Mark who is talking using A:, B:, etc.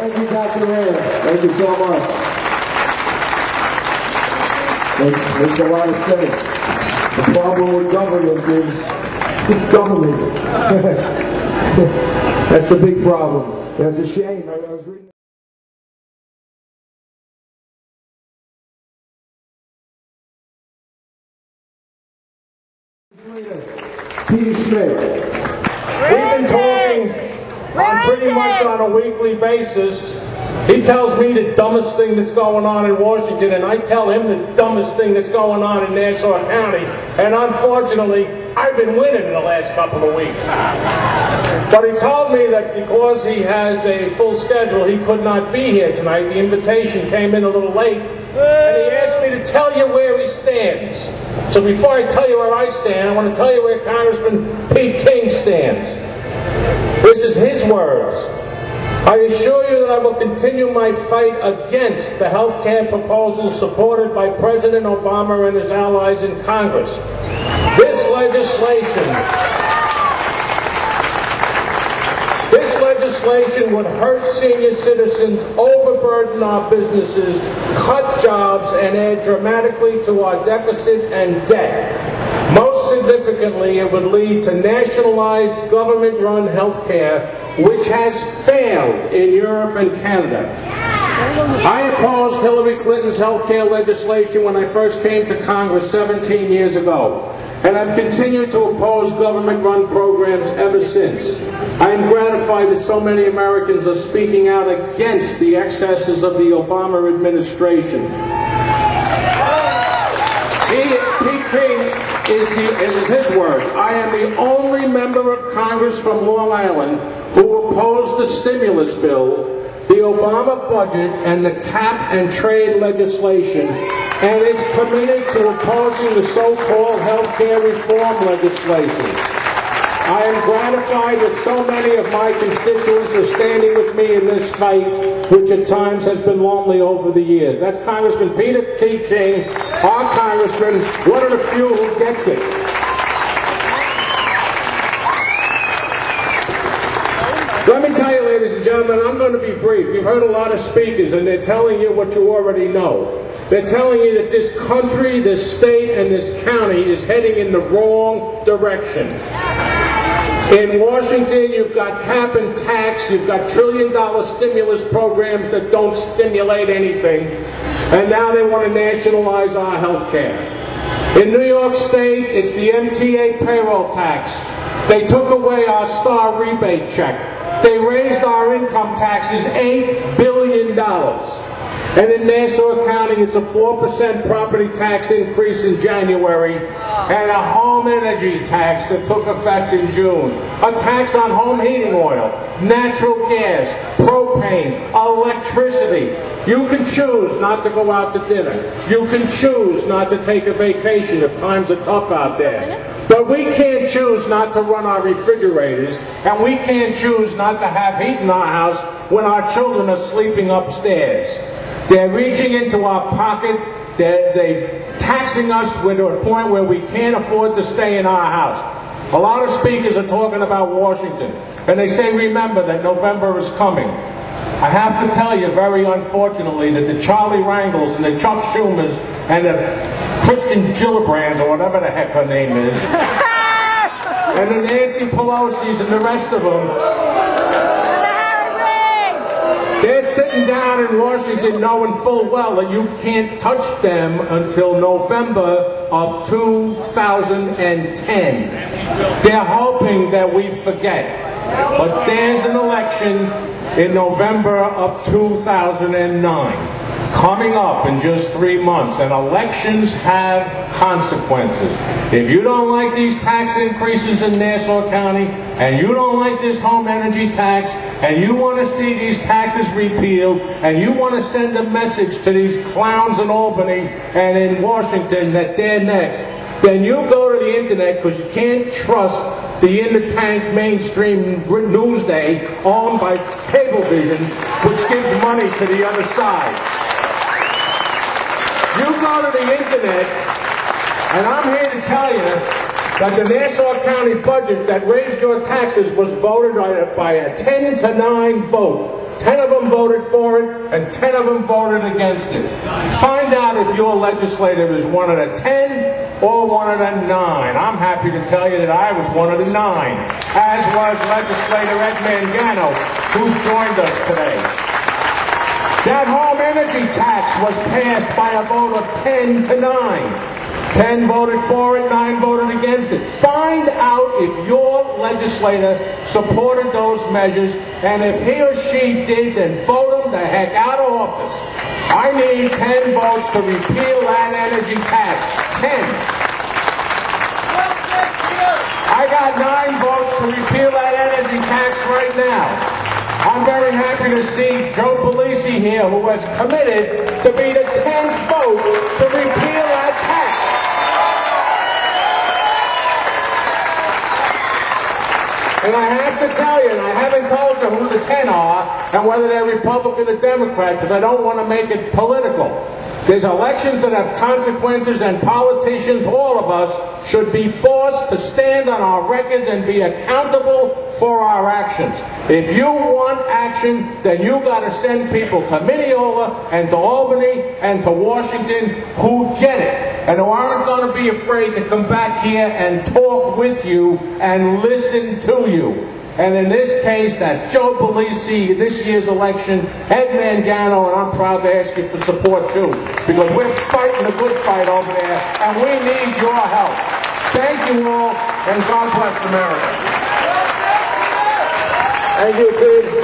A: Thank you, Dr. Rand. Thank you so much. Makes a lot of sense. The problem with government is government. That's the big problem. That's a shame. I was reading. Peter Schmidt.
B: We've been talking pretty much on a weekly basis. He tells me the dumbest thing that's going on in Washington, and I tell him the dumbest thing that's going on in Nassau County. And unfortunately, I've been winning in the last couple of weeks. But he told me that because he has a full schedule, he could not be here tonight. The invitation came in a little late, and he asked me to tell you where he stands. So before I tell you where I stand, I want to tell you where Congressman Pete King stands. This is his words. I assure you that I will continue my fight against the health care proposals supported by President Obama and his allies in Congress. This legislation would hurt senior citizens, overburden our businesses, cut jobs, and add dramatically to our deficit and debt. Most significantly, it would lead to nationalized government-run health care, which has failed in Europe and Canada. I opposed Hillary Clinton's health care legislation when I first came to Congress 17 years ago, and I've continued to oppose government-run programs ever since. I am gratified that so many Americans are speaking out against the excesses of the Obama administration. Pete King is his words. I am the only member of Congress from Long Island who opposed the stimulus bill, the Obama budget, and the cap and trade legislation, and is committed to opposing the so-called health care reform legislation. I am gratified that so many of my constituents are standing with me in this fight, which at times has been lonely over the years. That's Congressman Peter T. King, our congressman, one of the few who gets it. Let me tell you, ladies and gentlemen, I'm going to be brief. You've heard a lot of speakers, and they're telling you what you already know. They're telling you that this country, this state, and this county is heading in the wrong direction. In Washington, you've got cap and tax, you've got trillion-dollar stimulus programs that don't stimulate anything, and now they want to nationalize our health care. In New York State, it's the MTA payroll tax. They took away our star rebate check. They raised our income taxes $8 billion. And in Nassau County, it's a 4% property tax increase in January and a home energy tax that took effect in June. A tax on home heating oil, natural gas, propane, electricity. You can choose not to go out to dinner. You can choose not to take a vacation if times are tough out there. But we can't choose not to run our refrigerators, and we can't choose not to have heat in our house when our children are sleeping upstairs. They're reaching into our pocket. They're taxing us to a point where we can't afford to stay in our house. A lot of speakers are talking about Washington, and they say, remember that November is coming. I have to tell you, very unfortunately, that the Charlie Rangels and the Chuck Schumers and the Christian Gillibrands, or whatever the heck her name is, and the Nancy Pelosi's and the rest of them, they're sitting down in Washington knowing full well that you can't touch them until November of 2010. They're hoping that we forget. But there's an election in November of 2009 coming up in just 3 months, and elections have consequences. If you don't like these tax increases in Nassau County, and you don't like this home energy tax, and you want to see these taxes repealed, and you want to send a message to these clowns in Albany and in Washington that they're next, then you go to the internet, because you can't trust the in-the-tank mainstream Newsday owned by Cablevision, which gives money to the other side. You go to the internet, and I'm here to tell you that the Nassau County budget that raised your taxes was voted by a 10-9 vote. 10 of them voted for it, and 10 of them voted against it. Find out if your legislator is one of the 10 or one of the 9. I'm happy to tell you that I was one of the 9, as was legislator Ed Mangano, who's joined us today. That home energy tax was passed by a vote of 10-9. 10 voted for it, 9 voted against it. Find out if your legislator supported those measures, and if he or she did, then vote him the heck out of office. I need 10 votes to repeal that energy tax. 10. I got 9 votes to repeal that energy tax right now. I'm very happy to see Joe Polisi here, who has committed to be the 10th vote to repeal that tax. And I have to tell you, and I haven't told you who the 10 are, and whether they're Republican or Democrat, because I don't want to make it political. There's elections that have consequences, and politicians, all of us, should be forced to stand on our records and be accountable for our actions. If you want action, then you got to send people to Mineola and to Albany and to Washington who get it, and who aren't going to be afraid to come back here and talk with you and listen to you. And in this case, that's Joe Polisi, this year's election, Ed Mangano, and I'm proud to ask you for support too, because we're fighting a good fight over there, and we need your help. Thank you all, and God bless America.
A: Thank you, Steve.